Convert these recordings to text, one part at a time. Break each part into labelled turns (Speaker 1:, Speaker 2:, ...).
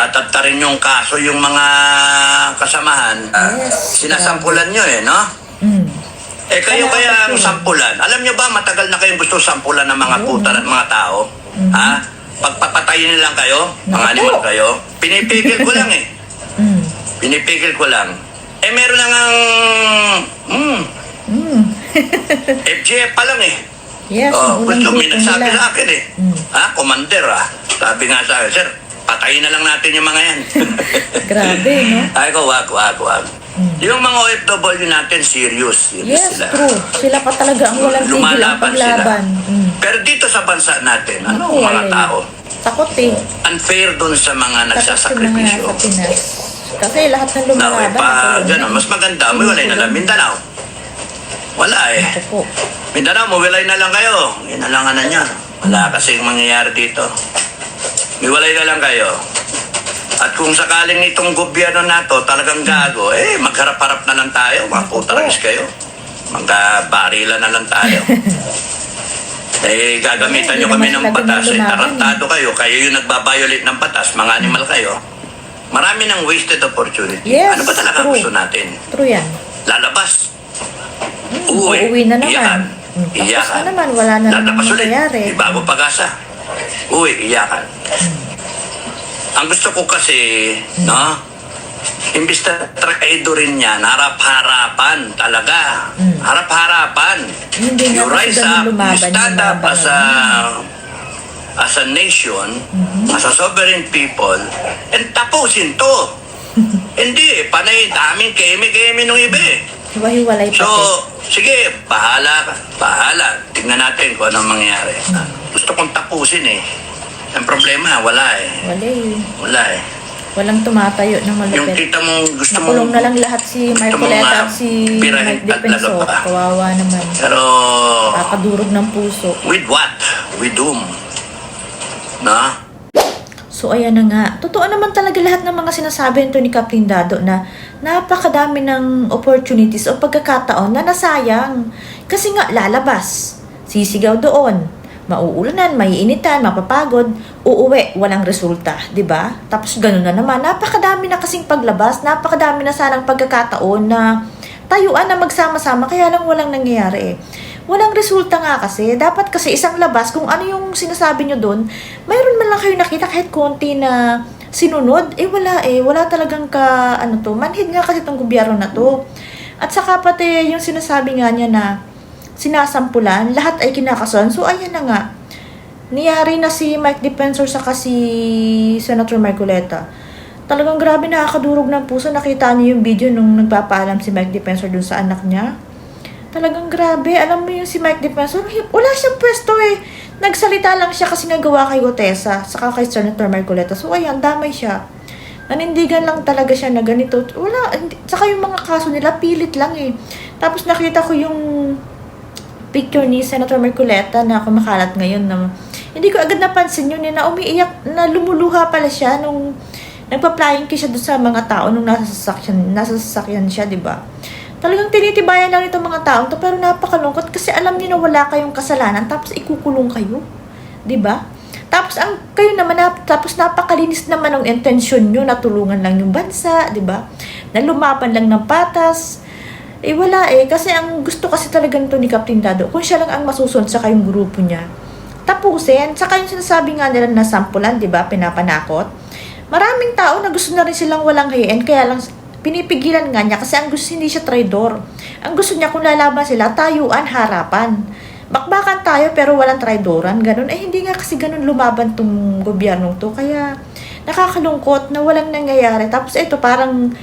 Speaker 1: Tatatta rin yung kaso yung mga kasamahan.
Speaker 2: Yes,
Speaker 1: Sinasampulan nyo no? Eh kayo kaya ang sampulan. Alam nyo ba, matagal na kayong gusto sampulan ng mga puta at mga tao? Ha? Pagpapatayin lang kayo, mga animal kayo, pinipigil ko lang Pinipigil ko lang. Eh meron na ngang FGF pa lang
Speaker 2: Yes,
Speaker 1: gusto may nagsabi
Speaker 2: nila.
Speaker 1: sa akin commander Sabi nga sa akin, sir, patayin na lang natin yung mga yan.
Speaker 2: Grabe, no?
Speaker 1: Ay ko, wag. Yung mga OFW natin, serious
Speaker 2: Yes,
Speaker 1: sila.
Speaker 2: true. Sila pa talaga ang walang tigil ang
Speaker 1: Lumalaban
Speaker 2: paglaban.
Speaker 1: Pero dito sa bansa natin,
Speaker 2: Naku,
Speaker 1: mga
Speaker 2: wala
Speaker 1: tao,
Speaker 2: takot
Speaker 1: unfair dun sa mga
Speaker 2: Takot yung mga
Speaker 1: nagsasakripisyo.
Speaker 2: nasa Pinas. Kasi lahat ng lumalaban.
Speaker 1: Gano'n, mas maganda, umiwalay na lang. Mindanao. Wala
Speaker 2: Ako po.
Speaker 1: Mindanao, umiwalay na lang kayo. Inalangan na niya. Wala kasing mangyayari dito. Umiwalay na lang kayo. At kung sakaling itong gobyerno nato talagang gago, magharap-harap na lang tayo. Mga putaragis kayo. Magkabarilan na lang tayo. Gagamitan nyo kami ng batas. Tarantado kayo. Kayo yung nagbabiolate ng batas. Mga animal kayo. Marami ng wasted opportunity.
Speaker 2: Yes,
Speaker 1: Ano ba talaga
Speaker 2: true.
Speaker 1: gusto natin?
Speaker 2: True yan.
Speaker 1: Lalabas.
Speaker 2: Uuwi na naman.
Speaker 1: Iyakan.
Speaker 2: Tapos
Speaker 1: Iyakan.
Speaker 2: na naman, wala na naman
Speaker 1: Lalabas ulit.
Speaker 2: mangyayari.
Speaker 1: May bagong pag-asa. Uwi, iyakan. Ang gusto ko kasi, imbis na traidorin niya, harap-harapan talaga. Harap-harapan.
Speaker 2: Hindi
Speaker 1: You
Speaker 2: nga kasi
Speaker 1: rise
Speaker 2: ganun
Speaker 1: up,
Speaker 2: lumaban
Speaker 1: you stand
Speaker 2: yung
Speaker 1: up as a nation, as a sovereign people, and tapusin to. Hindi, panay daming keme-keme nung iba
Speaker 2: Hiwa-hiwalay pa.
Speaker 1: So, sige, bahala ka. Bahala. Tingnan natin kung anong mangyayari. Gusto kong tapusin Ang problema, wala Wala
Speaker 2: Walang tumatayo ng malupit.
Speaker 1: Yung kita mong gusto mong...
Speaker 2: Nakulong na lang lahat si Marcoleta at si
Speaker 1: pirahin
Speaker 2: Mike Defensor.
Speaker 1: at
Speaker 2: Kawawa naman.
Speaker 1: Pero...
Speaker 2: Kakadurog ng puso.
Speaker 1: With what? With whom? Na?
Speaker 2: So ayan na nga. Totoo naman talaga lahat ng mga sinasabi nito ni Captain Dado na napakadami ng opportunities o pagkakataon na nasayang. Kasi nga lalabas, sisigaw doon, mauulanan, maiinitan, mapapagod, uuwi, walang resulta, 'di ba? Tapos ganoon na naman, napakadami na kasing paglabas, napakadami na sanang pagkakataon na tayuan na magsama-sama, kaya lang walang nangyayari Walang resulta nga kasi. Dapat kasi isang labas, kung ano yung sinasabi nyo doon, mayroon man lang kayo nakita kahit konti na sinunod. Wala Wala talagang manhid nga kasi itong gobyerno na to. At saka pati yung sinasabi nga niya na sinasampulan, lahat ay kinakasuhan. So ayan na nga. Niyari na si Mike Defensor saka si Senator Marcoleta. Talagang grabe, nakakadurog ng puso. Nakita niyo yung video nung nagpapaalam si Mike Defensor dun sa anak niya. Talagang grabe. Alam mo yung si Mike Defensor, wala siyang pwesto Nagsalita lang siya kasi nagawa kay Gutesa saka kay Senator Marcoleta. So ayan, damay siya. Nanindigan lang talaga siya na ganito. Wala, saka yung mga kaso nila, pilit lang Tapos nakita ko yung picture ni Senator Marcoleta na kumakalat ngayon na hindi ko agad napansin yun na umiiyak, na lumuluha pala siya nung nagpa-flying kiss siya doon sa mga tao nung nasa sasakyan siya, di ba? Talagang tinitibayan lang itong mga taong to, pero napakalungkot kasi alam niyo na wala kayong kasalanan tapos ikukulong kayo, 'di ba? Tapos kayo naman tapos napakalinis naman ang intensyon niyo na tulungan lang yung bansa, 'di ba? Na lumaban lang ng patas. Wala kasi ang gusto kasi talaga nito ni Captain Dado, kung siya lang ang masusunod sa kayong grupo niya, tapusin. Saka yung sinasabi nga nila na sampulan, 'di ba? Pinapanakot. Maraming tao na gusto na rin silang walang hayain, kaya lang pinipigilan nga niya kasi ang gusto hindi siya traidor. Ang gusto niya kung lalaban sila, tayuan, harapan. Bakbakan tayo pero walang traidoran. Ganun. Hindi nga kasi ganun lumaban tong gobyernong to. Kaya nakakalungkot na walang nangyayari. Tapos ito parang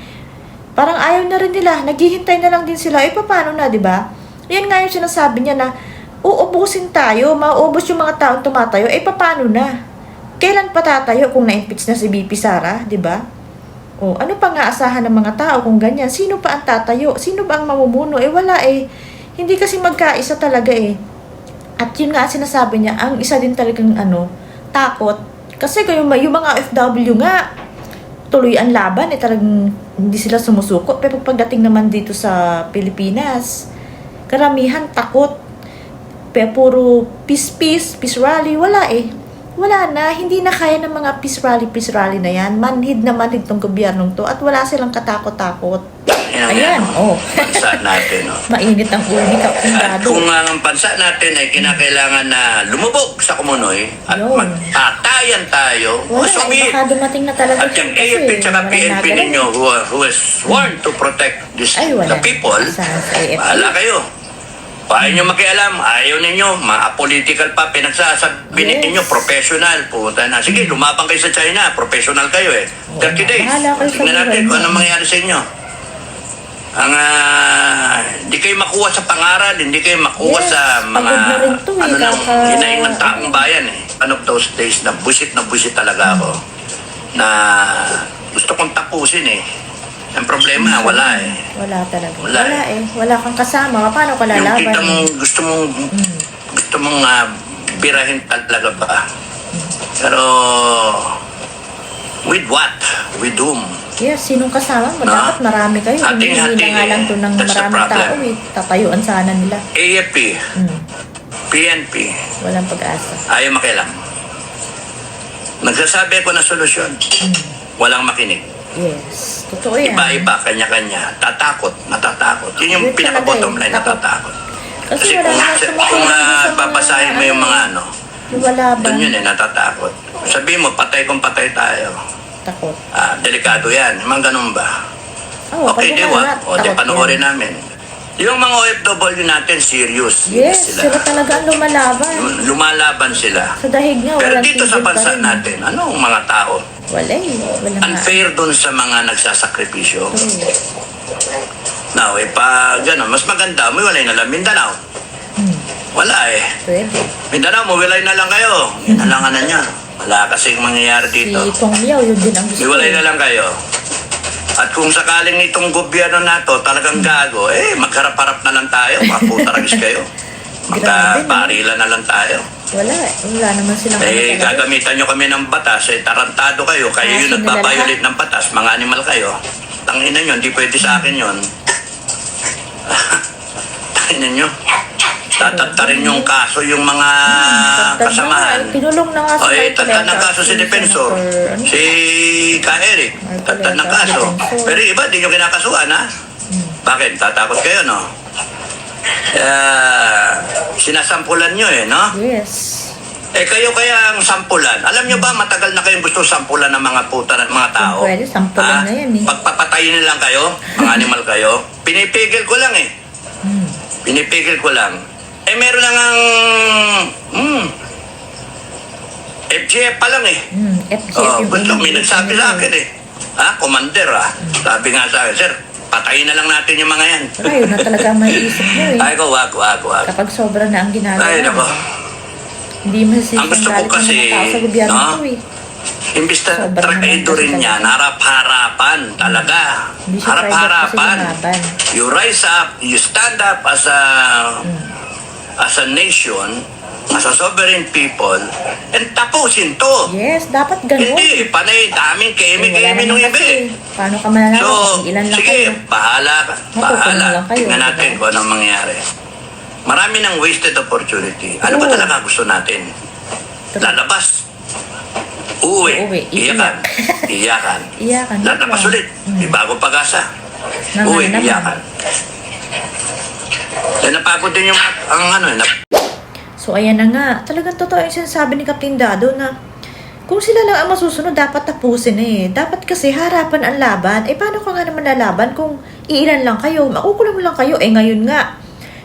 Speaker 2: ayaw na rin nila. Naghihintay na lang din sila. Paano na, di ba? Yan nga yung sinasabi niya na uubusin tayo, mauubos yung mga taong tumatayo. Paano na? Kailan pa tatayo kung na-impeach na si BP Sara, di ba? Ano pa nga asahan ng mga tao kung ganyan? Sino pa ang tatayo? Sino ba ang mamumuno? Wala Hindi kasi magkaisa talaga At yun nga sinasabi niya, ang isa din talagang takot. Kasi yung mga OFW nga, tuloy ang laban talagang hindi sila sumusuko. Pero pagdating naman dito sa Pilipinas, karamihan takot. Pero puro peace rally, wala wala na, hindi na kaya ng mga peace rally na yan. Manhid na manhid tong gobyernong to at wala silang katakot-takot. Ayan, oh.
Speaker 1: Bansa natin, no?
Speaker 2: Mainit ang ulo ni Captain
Speaker 1: At
Speaker 2: Dado.
Speaker 1: kung ang bansa natin ay kinakailangan na lumubog sa kumunoy at
Speaker 2: Yun.
Speaker 1: magtatayan tayo,
Speaker 2: Wala,
Speaker 1: sumit.
Speaker 2: baka dumating na talaga
Speaker 1: At yung
Speaker 2: siya
Speaker 1: AFP
Speaker 2: kasi
Speaker 1: tsaka
Speaker 2: walang
Speaker 1: PNP
Speaker 2: nagalaw.
Speaker 1: ninyo who is sworn to protect
Speaker 2: Ay, wala.
Speaker 1: the people,
Speaker 2: Saan sa AFP?
Speaker 1: bahala kayo. Ayaw nyo makialam, ayaw ninyo, ma-political pa, pinagsasabi
Speaker 2: Yes.
Speaker 1: ninyo, professional, pumunta na. Sige, lumabang kayo sa China, professional kayo eh. 30 days.
Speaker 2: Bahala kayo sa
Speaker 1: Tingnan natin
Speaker 2: buhay
Speaker 1: kung
Speaker 2: mo.
Speaker 1: anong mangyayari sa inyo. Hindi kayo makuha sa pangaral, hindi kayo makuha
Speaker 2: Yes,
Speaker 1: sa mga
Speaker 2: pagod na rin to eh,
Speaker 1: ano nang
Speaker 2: kaka-
Speaker 1: hinaing ng taong bayan eh. One of those days na busit talaga ako na gusto kong tapusin eh. Ang problema, wala eh.
Speaker 2: Wala talaga.
Speaker 1: Wala
Speaker 2: Wala eh. Wala kang kasama. Paano ka
Speaker 1: Yung
Speaker 2: lalaban?
Speaker 1: kita mong gusto mong birahin talaga ba? Pero with what? With whom?
Speaker 2: Yes, sinong kasama mo?
Speaker 1: Ah,
Speaker 2: Dapat marami kayo.
Speaker 1: hating-hati
Speaker 2: Hindi na nga lang to ng
Speaker 1: That's the
Speaker 2: maraming
Speaker 1: problem.
Speaker 2: tao eh. Tatayuan sana nila.
Speaker 1: AFP,
Speaker 2: Hmm.
Speaker 1: PNP,
Speaker 2: Walang pag-asa.
Speaker 1: ayaw makialam. Nagsasabi ako na solusyon. Walang makinig.
Speaker 2: Yes. Totoo yan.
Speaker 1: Iba-iba, kanya-kanya. Natatakot. Yun yung
Speaker 2: Yun
Speaker 1: pinaka-bottom
Speaker 2: talaga
Speaker 1: line,
Speaker 2: eh.
Speaker 1: natatakot.
Speaker 2: Kasi
Speaker 1: Kasi
Speaker 2: wala
Speaker 1: kung,
Speaker 2: naman sumasagot
Speaker 1: kung
Speaker 2: sa mga-
Speaker 1: babasahin mo yung mga ano,
Speaker 2: Yung wala ba?
Speaker 1: doon yun eh, natatakot. Sabihin mo, patay kung patay tayo.
Speaker 2: Takot.
Speaker 1: Delikado yan. Mga ganun ba?
Speaker 2: Oh,
Speaker 1: Okay, di
Speaker 2: pag
Speaker 1: wa.
Speaker 2: lahat,
Speaker 1: O, di
Speaker 2: takot
Speaker 1: panoorin
Speaker 2: yan.
Speaker 1: namin. Yung mga OFW natin, serious.
Speaker 2: Yes, sila talaga ang lumalaban.
Speaker 1: Lumalaban sila.
Speaker 2: Sa dahig nga,
Speaker 1: Pero
Speaker 2: walang
Speaker 1: dito sa
Speaker 2: tigil pa
Speaker 1: bansa
Speaker 2: rin.
Speaker 1: natin, anong mga tao?
Speaker 2: Wala eh. Wala nga.
Speaker 1: Unfair dun sa mga nagsasakripisyo.
Speaker 2: Hmm.
Speaker 1: Now, pag gano'n, mas maganda, umiwalay na lang Mindanao.
Speaker 2: Hmm.
Speaker 1: Wala eh.
Speaker 2: Pwede.
Speaker 1: Mindanao, umiwalay na lang kayo. Yan na lang ano niya. Wala kasing mangyayari dito.
Speaker 2: Si Kong Liao, yun din ang gusto.
Speaker 1: Umiwalay na lang kayo. At kung sakaling itong gobyerno na to talagang gago, magharap-harap na lang tayo. Maputaragis kayo.
Speaker 2: Grabe, no?
Speaker 1: Magkaparilan na lang tayo.
Speaker 2: Wala eh. Wala naman silang talaga.
Speaker 1: Gagamitan nyo kami ng batas. Tarantado kayo. Kayo yung
Speaker 2: Kaso nila
Speaker 1: nagpapayolit ng batas. Mga animal kayo. Tangina nyo, hindi pwede sa akin yun. Tangina nyo. Tatantarin yung kaso yung mga kasamahan.
Speaker 2: Tinulong na nga
Speaker 1: O,
Speaker 2: si
Speaker 1: tatad ng kaso si Defensor. Si Ka Eric. Tatad ng kaso. Pero iba, di nyo kinakasuhan, ha? Bakit? Tatakot kayo, no? Sinasampulan nyo, no?
Speaker 2: Yes.
Speaker 1: Kayo kaya ang sampulan. Alam nyo ba, matagal na kayong gusto sampulan ng mga puta ng mga tao?
Speaker 2: Pwede, sampulan na yan, eh.
Speaker 1: Pagpapatayin na lang kayo, mga animal kayo, pinipigil ko lang,
Speaker 2: Hmm.
Speaker 1: Pinipigil ko lang. Meron lang ang FGF pa lang,
Speaker 2: FGF yung
Speaker 1: gusto,
Speaker 2: unang
Speaker 1: may nagsabi sa akin, Commander, Sabi nga sa akin, sir, patayin na lang natin yung mga yan.
Speaker 2: Ay, yun na talaga ang maiisip nyo eh.
Speaker 1: Ay, ko, wag.
Speaker 2: Kapag sobra na ang ginagawa.
Speaker 1: Ay, nako.
Speaker 2: Hindi masisip
Speaker 1: Ang gusto ko kasi,
Speaker 2: sa gobyerno
Speaker 1: no?
Speaker 2: to eh.
Speaker 1: Imbis na
Speaker 2: Sobrang
Speaker 1: traido
Speaker 2: naman
Speaker 1: rin
Speaker 2: kasi
Speaker 1: yan, harap-harapan talaga.
Speaker 2: Hindi siya
Speaker 1: Harap-harapan.
Speaker 2: private kasi lumaban.
Speaker 1: You rise up, you stand up as a nation, as a sovereign people, and tapusin to.
Speaker 2: Yes, dapat ganun.
Speaker 1: Hindi, panay, daming
Speaker 2: Eh, wala
Speaker 1: keme-keme nung
Speaker 2: naman
Speaker 1: iba
Speaker 2: kasi. Paano ka malalaman
Speaker 1: So,
Speaker 2: kung ilan lang
Speaker 1: sige,
Speaker 2: kayo?
Speaker 1: bahala ka.
Speaker 2: Matutulungan
Speaker 1: Bahala.
Speaker 2: lang kayo,
Speaker 1: Tingnan
Speaker 2: diba?
Speaker 1: natin kung anong mangyayari. Marami ng wasted opportunity. Ano ba
Speaker 2: Oo.
Speaker 1: talaga gusto natin? Lalabas. Uuwi.
Speaker 2: Uuwi.
Speaker 1: Iyakan. Iyakan.
Speaker 2: Iyakan.
Speaker 1: Lalabas ulit. May bagong pag-asa.
Speaker 2: Naman
Speaker 1: Uwi.
Speaker 2: naman.
Speaker 1: Iyakan. Napagod din yung
Speaker 2: So, ayan na nga. Talagang totoo yung sinasabi ni Captain Dado na kung sila lang ang masusunod, dapat tapusin eh. Dapat kasi harapan ang laban. Paano ka nga naman lalaban kung iilan lang kayo? Makukulong lang kayo. Ngayon nga,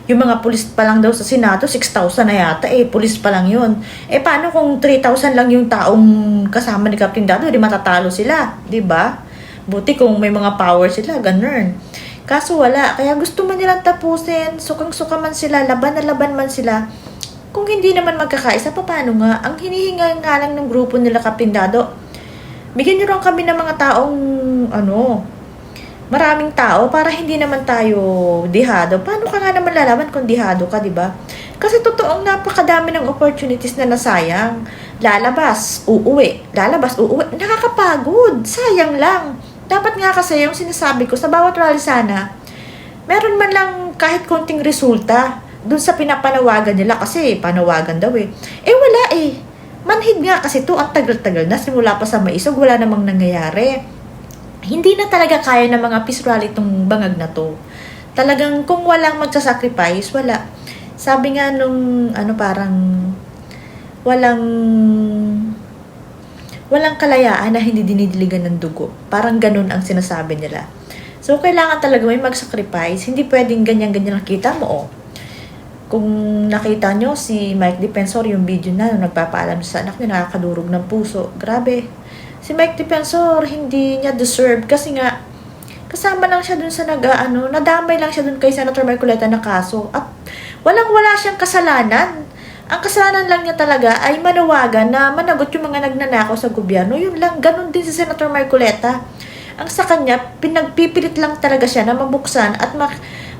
Speaker 2: yung mga pulis pa lang daw sa Senado, 6,000 na yata. Pulis pa lang yun. Paano kung 3,000 lang yung taong kasama ni Captain Dado? Di matatalo sila. Diba? Buti kung may mga power sila, ganun. Kaso wala. Kaya gusto man nilang tapusin. Sukang-suka man sila. Laban na laban man sila. Kung hindi naman magkakaisa, paano nga? Ang hinihinga nga lang ng grupo nila Captain Dado, bigyan nyo lang kami ng mga taong, maraming tao para hindi naman tayo dihado. Paano ka nga naman lalaban kung dihado ka, di ba? Kasi totoong napakadami ng opportunities na nasayang. Lalabas, uuwi. Lalabas, uuwi. Nakakapagod. Sayang lang. Dapat nga kasi yung sinasabi ko, sa bawat rally sana, meron man lang kahit konting resulta dun sa pinapanawagan nila kasi panawagan daw wala manhid nga kasi to, ang tagal-tagal na, simula pa sa maisog, wala namang nangyayari. Hindi na talaga kaya ng mga peace rally itong bangag na to. Talagang kung walang magsasacrifice, wala. Sabi nga nung, parang, walang kalayaan na hindi dinidiligan ng dugo. Parang ganun ang sinasabi nila. So, kailangan talaga may mag-sacrifice. Hindi pwedeng ganyan-ganyan nakita mo, oh. Kung nakita nyo si Mike Defensor, yung video na nagpapaalam sa anak niya, nakakadurog ng puso. Grabe. Si Mike Defensor, hindi niya deserve kasi nga, kasama lang siya dun sa nadamay lang siya dun kay Senator Marcoleta na kaso. At wala siyang kasalanan. Ang kasalanan lang niya talaga ay manawagan na managot yung mga nagnanakaw sa gobyerno. Yun lang, ganun din si Senator Marcoleta. Ang sa kanya, pinagpipilit lang talaga siya na mabuksan at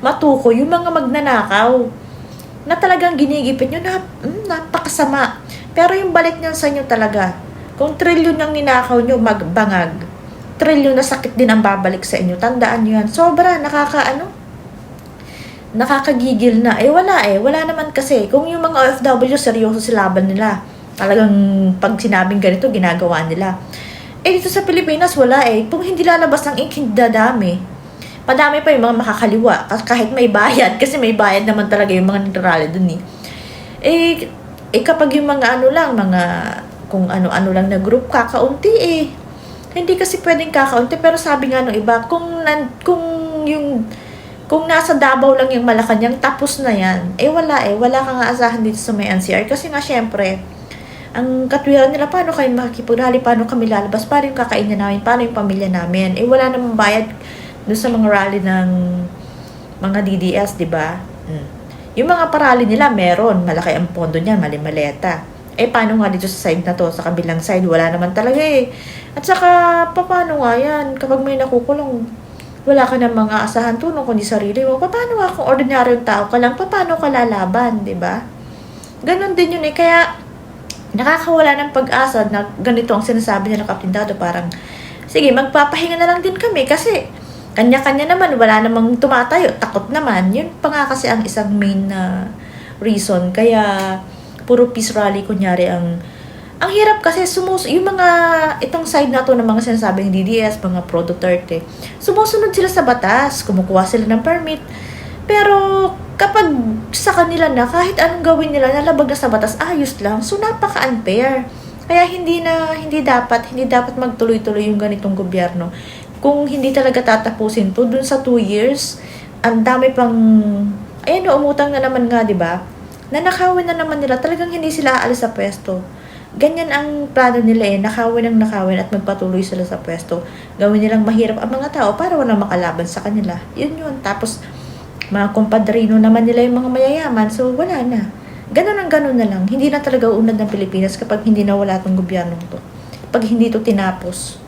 Speaker 2: matuko yung mga magnanakaw na talagang ginigipit nyo, napakasama. Pero yung balik niyan sa inyo talaga, kung trilyon ang ninakaw nyo, magbangag, trilyon na sakit din ang babalik sa inyo. Tandaan nyo yan. Sobra, nakakagigil na. Wala naman kasi. Kung yung mga OFW, seryoso sila laban nila. Talagang pag sinabing ganito, ginagawa nila. Dito sa Pilipinas, wala. Kung hindi lalabas ang ink, hindi dadami. Padami pa yung mga makakaliwa kahit may bayad kasi may bayad naman talaga yung mga nagrally dun kapag yung mga kung ano-ano lang na group kakaunti hindi kasi pwedeng kakaunti pero sabi nga nung iba kung nasa Davao lang yung Malacanang tapos na yan wala kang aasahan dito sa may NCR kasi nga syempre ang katwiran nila paano kayo makikipagrally, paano kami lalabas, paano yung kakainin namin, paano yung pamilya namin wala namang bayad doon sa mga rally ng mga DDS, di ba? Yung mga parally nila, meron. Malaki ang pondo niyan, malimaleta. Paano nga dito sa side na to? Sa kabilang side, wala naman talaga At saka, paano nga yan? Kapag may nakukulong, wala ka ng mga asahan tulong kundi sarili mo. Paano nga kung ordinaryong tao ka lang? Paano ka lalaban, di ba? Ganon din yun Kaya, nakakawala ng pag-asa na ganito ang sinasabi nila Captain Dado. Parang, sige, magpapahinga na lang din kami kasi kanya-kanya naman, wala namang tumatayo, takot naman. Yun pa nga kasi ang isang main na reason. Kaya, puro peace rally, kunyari ang hirap kasi yung mga, itong side na to ng mga sinasabing DDS, mga pro Duterte, sumusunod sila sa batas, kumukuha sila ng permit. Pero, kapag sa kanila na, kahit anong gawin nila, nalabag na sa batas, ayos lang. So, napaka-unfair. Kaya, hindi dapat magtuloy-tuloy yung ganitong gobyerno. Kung hindi talaga tatapusin to, dun sa 2 years, ang dami pang, umutang na naman nga, di ba? Nanakawin na naman nila, talagang hindi sila aalis sa pwesto. Ganyan ang plano nila nakawin at magpatuloy sila sa pwesto. Gawin nilang mahirap ang mga tao para walang makalaban sa kanila. Yun. Tapos, mga kompadrino naman nila yung mga mayayaman, so wala na. Ganun na lang. Hindi na talaga unad ng Pilipinas kapag hindi nawala tong gobyerno to. Pag hindi to tinapos.